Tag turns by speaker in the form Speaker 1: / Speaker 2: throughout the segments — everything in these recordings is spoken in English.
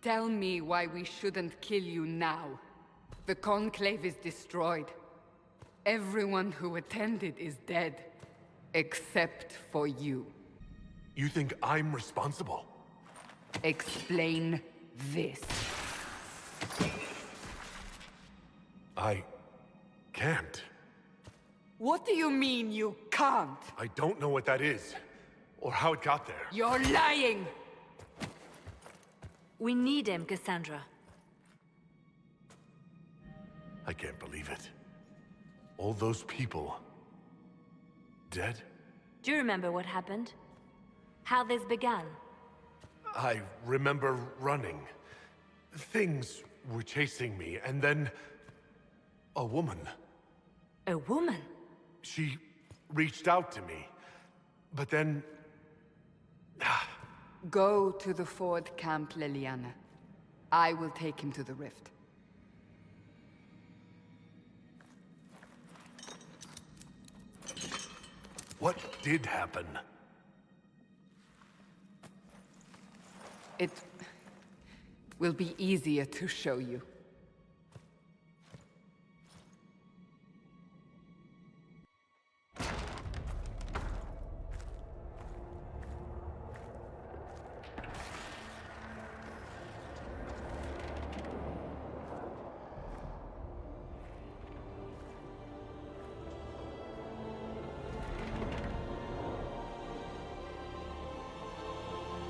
Speaker 1: tell me why we shouldn't kill you now. The Conclave is destroyed. Everyone who attended is dead. Except for you.
Speaker 2: You think I'm responsible?
Speaker 1: Explain this.
Speaker 2: I can't.
Speaker 1: What do you mean you can't?
Speaker 2: I don't know what that is, or how it got there.
Speaker 1: You're lying!
Speaker 3: We need him, Cassandra.
Speaker 2: I can't believe it. All those people... dead?
Speaker 3: Do you remember what happened? How this began?
Speaker 2: I remember running. Things were chasing me, and then... a woman.
Speaker 3: A woman?
Speaker 2: She reached out to me, but then...
Speaker 1: Go to the Ford Camp, Liliana. I will take him to the rift.
Speaker 2: What did happen?
Speaker 1: It will be easier to show you.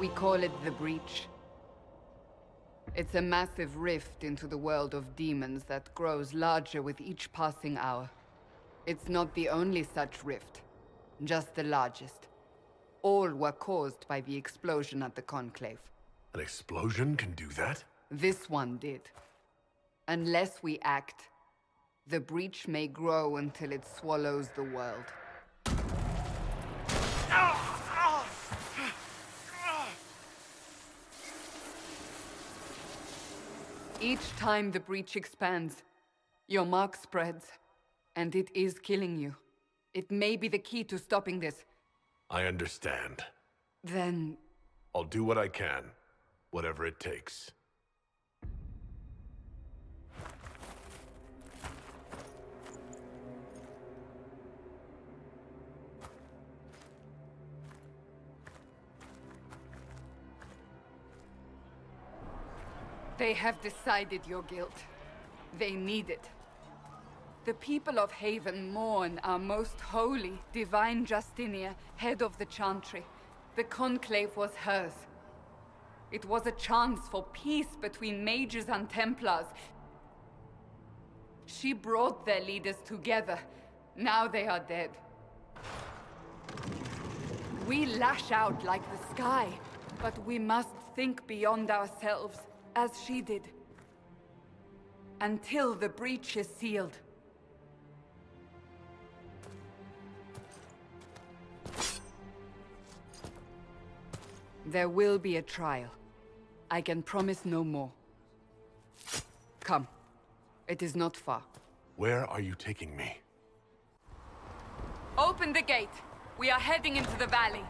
Speaker 1: We call it the Breach. It's a massive rift into the world of demons that grows larger with each passing hour. It's not the only such rift, just the largest. All were caused by the explosion at the Conclave.
Speaker 2: An explosion can do that?
Speaker 1: This one did. Unless we act, the Breach may grow until it swallows the world. Each time the Breach expands, your mark spreads, and it is killing you. It may be the key to stopping this.
Speaker 2: I understand.
Speaker 1: Then...
Speaker 2: I'll do what I can, whatever it takes.
Speaker 1: They have decided your guilt. They need it. The people of Haven mourn our most holy, divine Justinia, head of the Chantry. The Conclave was hers. It was a chance for peace between mages and Templars. She brought their leaders together. Now they are dead. We lash out like the sky, but we must think beyond ourselves. As she did. Until the Breach is sealed. There will be a trial. I can promise no more. Come. It is not far.
Speaker 2: Where are you taking me?
Speaker 1: Open the gate. We are heading into the valley.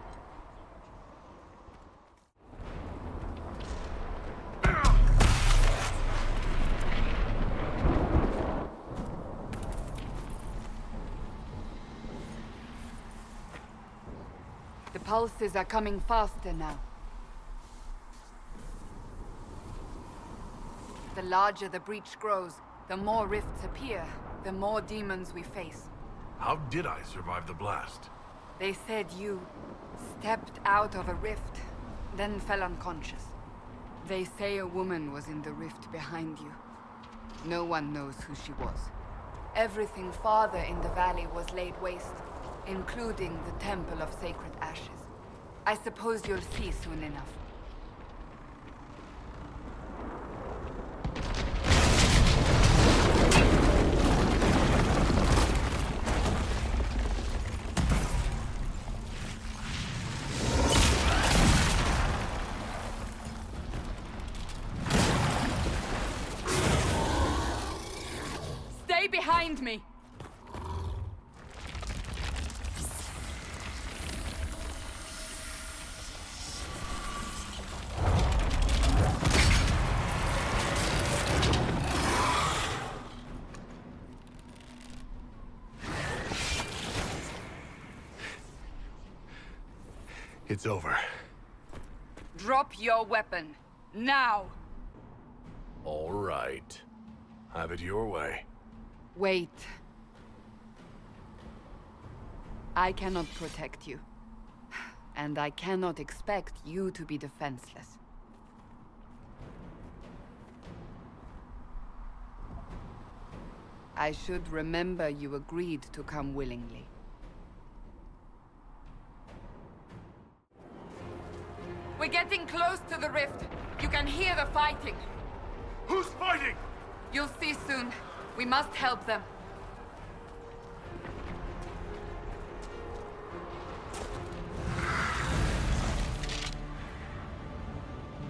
Speaker 1: The pulses are coming faster now. The larger the Breach grows, the more rifts appear, the more demons we face.
Speaker 2: How did I survive the blast?
Speaker 1: They said you stepped out of a rift, then fell unconscious. They say a woman was in the rift behind you. No one knows who she was. Everything farther in the valley was laid waste, including the Temple of Sacred Ashes. I suppose you'll see soon enough. Stay behind me!
Speaker 2: It's over.
Speaker 1: Drop your weapon. Now!
Speaker 2: All right. Have it your way.
Speaker 1: Wait. I cannot protect you. And I cannot expect you to be defenseless. I should remember you agreed to come willingly. We're getting close to the rift. You can hear the fighting.
Speaker 2: Who's fighting?
Speaker 1: You'll see soon. We must help them.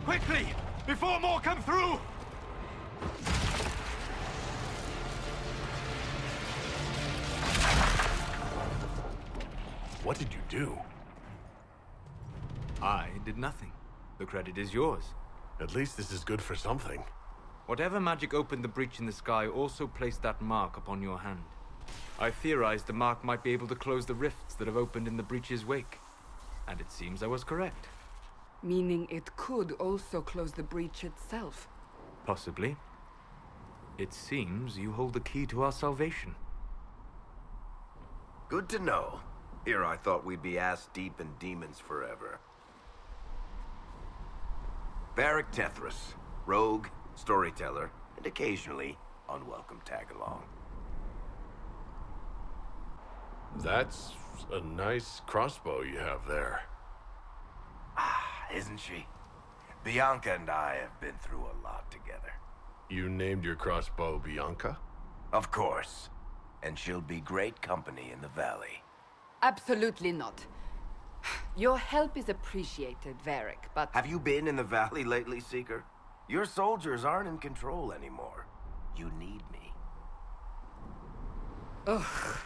Speaker 2: Quickly! Before more come through! What did you do?
Speaker 4: I did nothing. The credit is yours.
Speaker 2: At least this is good for something.
Speaker 4: Whatever magic opened the breach in the sky also placed that mark upon your hand. I theorized the mark might be able to close the rifts that have opened in the breach's wake. And it seems I was correct.
Speaker 1: Meaning it could also close the breach itself.
Speaker 4: Possibly. It seems you hold the key to our salvation.
Speaker 5: Good to know. Here I thought we'd be ass-deep in demons forever. Varric Tethras, rogue, storyteller, and occasionally unwelcome tag-along.
Speaker 2: That's a nice crossbow you have there.
Speaker 5: Isn't she? Bianca and I have been through a lot together.
Speaker 2: You named your crossbow Bianca?
Speaker 5: Of course. And she'll be great company in the valley.
Speaker 1: Absolutely not. Your help is appreciated, Varric, but...
Speaker 5: Have you been in the valley lately, Seeker? Your soldiers aren't in control anymore. You need me.
Speaker 1: Ugh.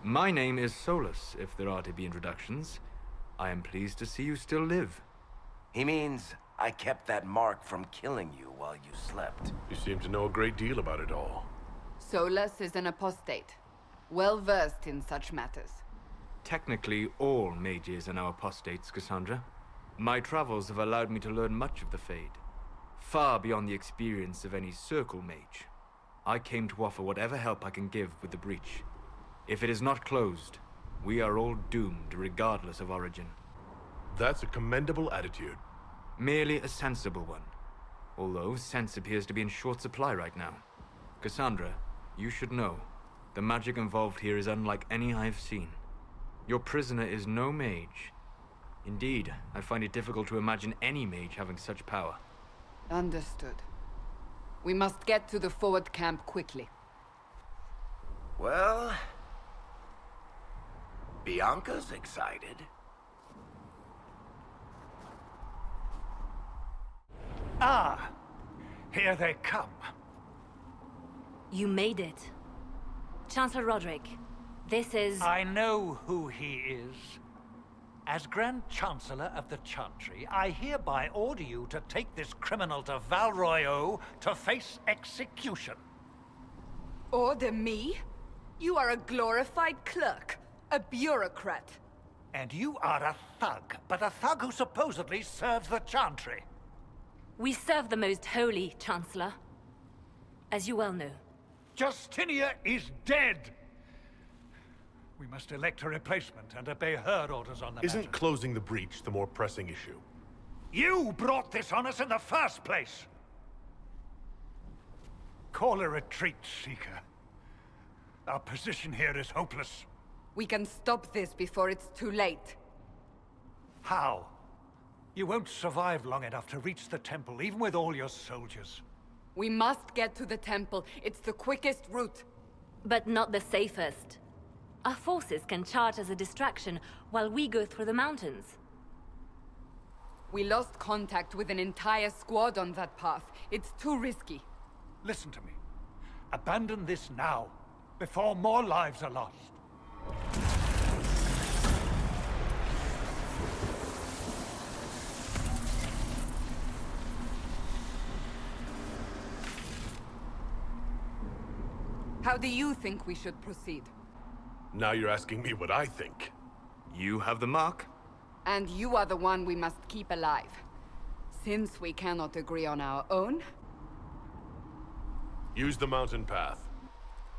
Speaker 4: My name is Solus, if there are to be introductions. I am pleased to see you still live.
Speaker 5: He means I kept that mark from killing you while you slept.
Speaker 2: You seem to know a great deal about it all.
Speaker 1: Solus is an apostate, well-versed in such matters.
Speaker 4: Technically, all mages are now apostates, Cassandra. My travels have allowed me to learn much of the Fade, far beyond the experience of any circle mage. I came to offer whatever help I can give with the breach. If it is not closed, we are all doomed regardless of origin.
Speaker 2: That's a commendable attitude.
Speaker 4: Merely a sensible one. Although sense appears to be in short supply right now. Cassandra, you should know, the magic involved here is unlike any I've seen. Your prisoner is no mage. Indeed, I find it difficult to imagine any mage having such power.
Speaker 1: Understood. We must get to the forward camp quickly.
Speaker 5: Well... Bianca's excited.
Speaker 6: Ah! Here they come.
Speaker 3: You made it. Chancellor Roderick, this is...
Speaker 6: I know who he is. As Grand Chancellor of the Chantry, I hereby order you to take this criminal to Val Royeaux to face execution.
Speaker 1: Order me? You are a glorified clerk, a bureaucrat.
Speaker 6: And you are a thug, but a thug who supposedly serves the Chantry.
Speaker 3: We serve the most holy, Chancellor. As you well know.
Speaker 6: Justinia is dead! We must elect a replacement and obey her orders on the
Speaker 2: Isn't
Speaker 6: matter.
Speaker 2: closing the breach the more pressing issue?
Speaker 6: You brought this on us in the first place! Call a retreat, Seeker. Our position here is hopeless.
Speaker 1: We can stop this before it's too late.
Speaker 6: How? You won't survive long enough to reach the temple, even with all your soldiers.
Speaker 1: We must get to the temple. It's the quickest route.
Speaker 3: But not the safest. Our forces can charge as a distraction while we go through the mountains.
Speaker 1: We lost contact with an entire squad on that path. It's too risky.
Speaker 6: Listen to me. Abandon this now, before more lives are lost.
Speaker 1: How do you think we should proceed?
Speaker 2: Now you're asking me what I think.
Speaker 4: You have the mark.
Speaker 1: And you are the one we must keep alive. Since we cannot agree on our own...
Speaker 2: Use the mountain path.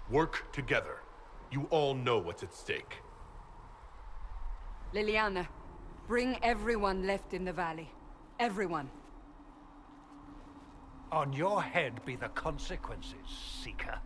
Speaker 2: Work together. You all know what's at stake.
Speaker 1: Liliana, bring everyone left in the valley. Everyone.
Speaker 6: On your head be the consequences, Seeker.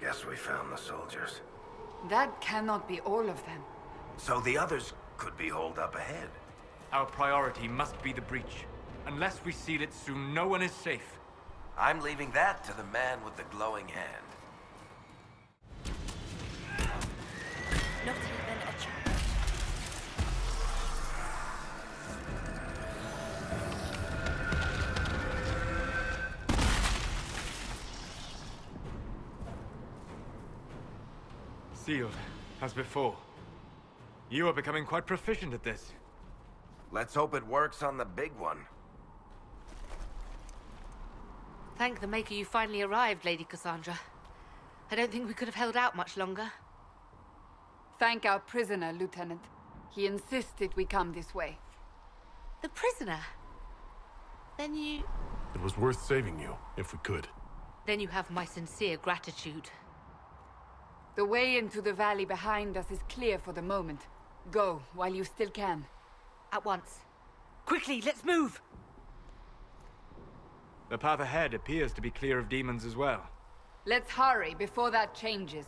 Speaker 5: Guess we found the soldiers.
Speaker 1: That cannot be all of them.
Speaker 5: So the others could be holed up ahead.
Speaker 4: Our priority must be the breach. Unless we seal it soon, no one is safe.
Speaker 5: I'm leaving that to the man with the glowing hand.
Speaker 3: Not even a chance.
Speaker 4: Sealed, as before. You are becoming quite proficient at this.
Speaker 5: Let's hope it works on the big one.
Speaker 7: Thank the Maker you finally arrived, Lady Cassandra. I don't think we could have held out much longer.
Speaker 1: Thank our prisoner, Lieutenant. He insisted we come this way.
Speaker 7: The prisoner? Then you
Speaker 2: It was worth saving you, if we could.
Speaker 7: have my sincere gratitude.
Speaker 1: The way into the valley behind us is clear for the moment. Go, while you still can.
Speaker 7: At once. Quickly, let's move!
Speaker 4: The path ahead appears to be clear of demons as well.
Speaker 1: Let's hurry before that changes.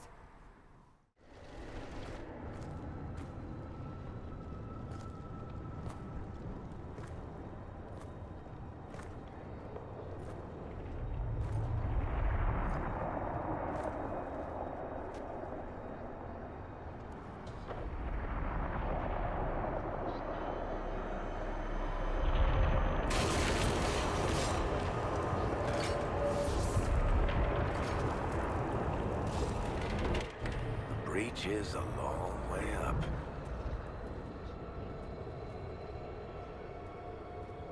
Speaker 5: Breach is a long way up.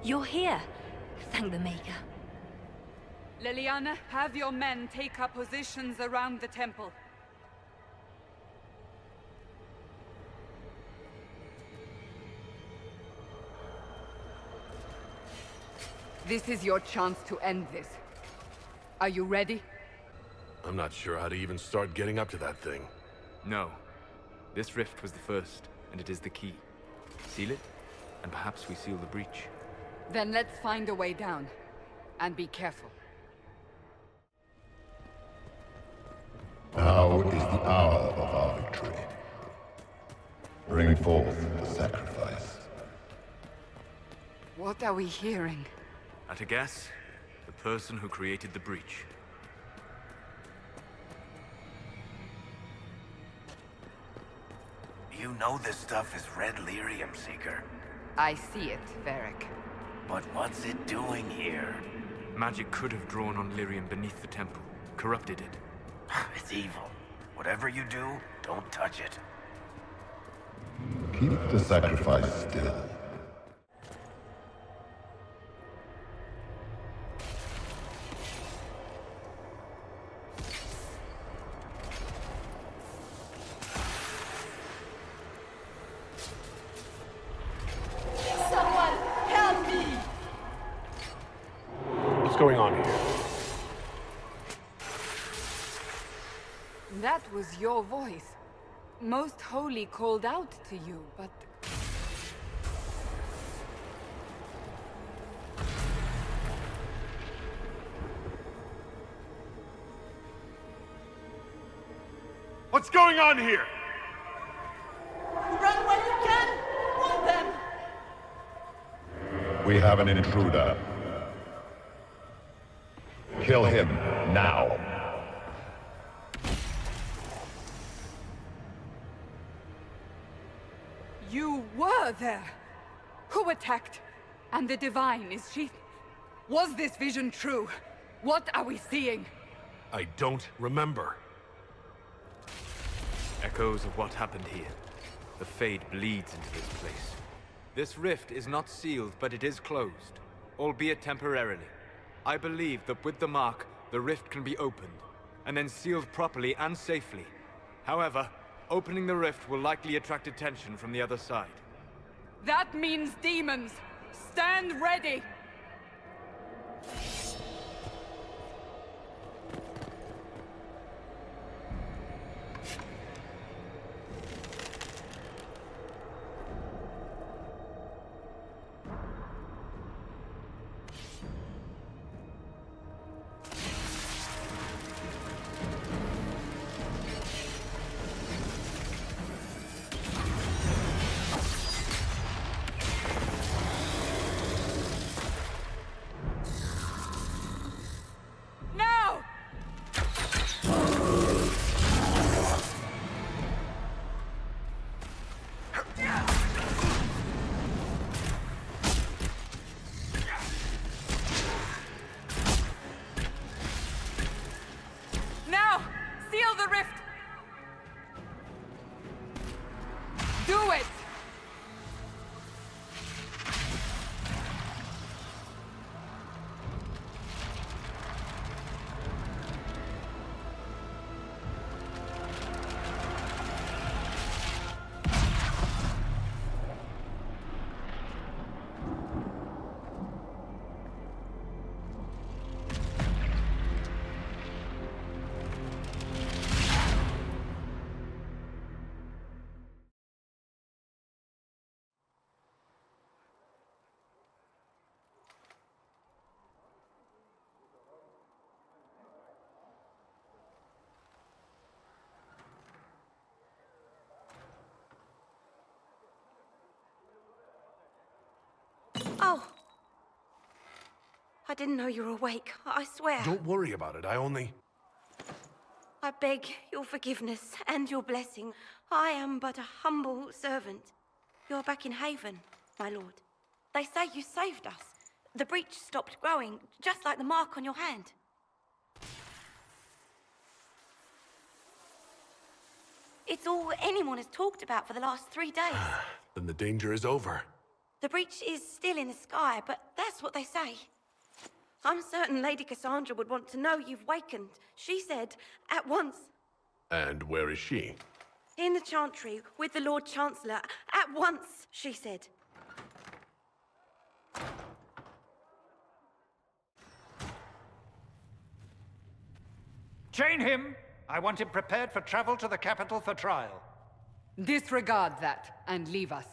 Speaker 3: You're here. Thank the Maker.
Speaker 1: Liliana, have your men take up positions around the temple. This is your chance to end this. Are you ready?
Speaker 2: I'm not sure how to even start getting up to that thing.
Speaker 4: No. This rift was the first, and it is the key. Seal it, and perhaps we seal the breach.
Speaker 1: Then let's find a way down. And be careful.
Speaker 8: Now is the hour of our victory. Bring forth the sacrifice.
Speaker 1: What are we hearing?
Speaker 4: At a guess, the person who created the breach.
Speaker 5: You know this stuff is red lyrium, Seeker.
Speaker 1: I see it, Varric.
Speaker 5: But what's it doing here?
Speaker 4: Magic could have drawn on lyrium beneath the temple, corrupted it.
Speaker 5: It's evil. Whatever you do, don't touch it.
Speaker 8: Keep the sacrifice still.
Speaker 2: What's going on here?
Speaker 1: That was your voice. Most Holy called out to you, but...
Speaker 2: What's going on here?
Speaker 7: Run while you can! Warn them!
Speaker 8: We have an intruder. Kill him now.
Speaker 1: You were there! Who attacked? And the Divine, is she... Was this vision true? What are we seeing?
Speaker 2: I don't remember.
Speaker 4: Echoes of what happened here. The Fade bleeds into this place. This rift is not sealed, but it is closed, albeit temporarily. I believe that with the mark, the rift can be opened, and then sealed properly and safely. However, opening the rift will likely attract attention from the other side.
Speaker 1: That means demons! Stand ready! Do it!
Speaker 9: Oh. I didn't know you were awake, I swear.
Speaker 2: Don't worry about it,
Speaker 9: I beg your forgiveness and your blessing. I am but a humble servant. You're back in Haven, my lord. They say you saved us. The breach stopped growing, just like the mark on your hand. It's all anyone has talked about for the last 3 days.
Speaker 2: Then the danger is over.
Speaker 9: The breach is still in the sky, but that's what they say. I'm certain Lady Cassandra would want to know you've wakened. She said, at once.
Speaker 2: And where is she?
Speaker 9: In the Chantry, with the Lord Chancellor. At once, she said.
Speaker 6: Chain him! I want him prepared for travel to the capital for trial.
Speaker 1: Disregard that, and leave us.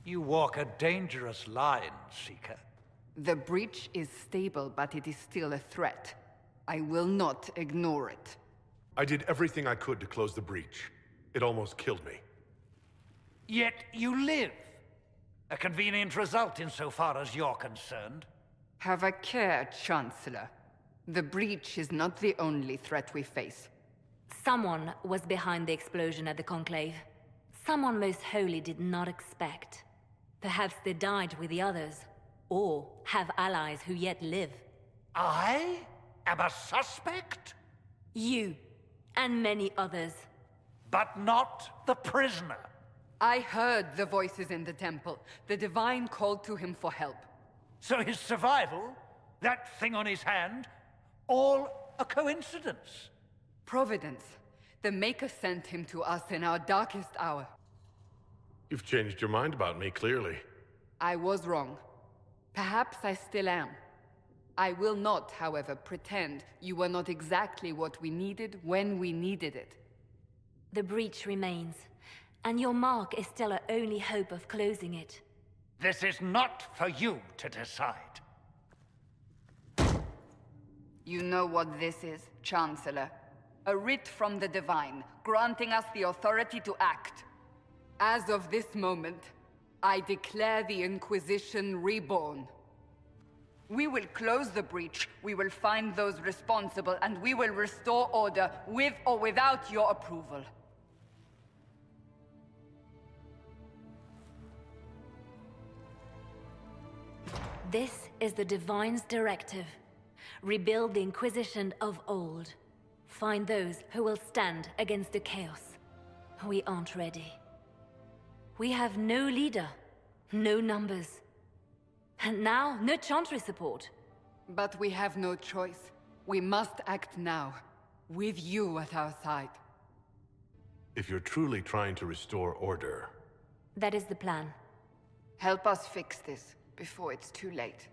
Speaker 6: You walk a dangerous line, Seeker.
Speaker 1: The breach is stable, but it is still a threat. I will not ignore it.
Speaker 2: I did everything I could to close the breach. It almost killed me.
Speaker 6: Yet you live. A convenient result insofar as you're concerned.
Speaker 1: Have a care, Chancellor. The breach is not the only threat we face.
Speaker 3: Someone was behind the explosion at the Conclave. Someone most holy did not expect. Perhaps they died with the others, or have allies who yet live.
Speaker 6: I am a suspect?
Speaker 3: You, and many others.
Speaker 6: But not the prisoner.
Speaker 1: I heard the voices in the temple. The Divine called to him for help.
Speaker 6: So his survival, that thing on his hand, all a coincidence.
Speaker 1: Providence. The Maker sent him to us in our darkest hour.
Speaker 2: You've changed your mind about me, clearly.
Speaker 1: I was wrong. Perhaps I still am. I will not, however, pretend you were not exactly what we needed when we needed it.
Speaker 3: The breach remains, and your mark is still our only hope of closing it.
Speaker 6: This is not for you to decide.
Speaker 1: You know what this is, Chancellor. A writ from the Divine, granting us the authority to act. As of this moment, I declare the Inquisition reborn. We will close the breach, we will find those responsible, and we will restore order with or without your approval.
Speaker 3: This is the Divine's directive. Rebuild the Inquisition of old. Find those who will stand against the chaos. We aren't ready. We have no leader, no numbers. And now, no Chantry support.
Speaker 1: But we have no choice. We must act now, with you at our side.
Speaker 2: If you're truly trying to restore order,
Speaker 3: That is the plan.
Speaker 1: Help us fix this, before it's too late.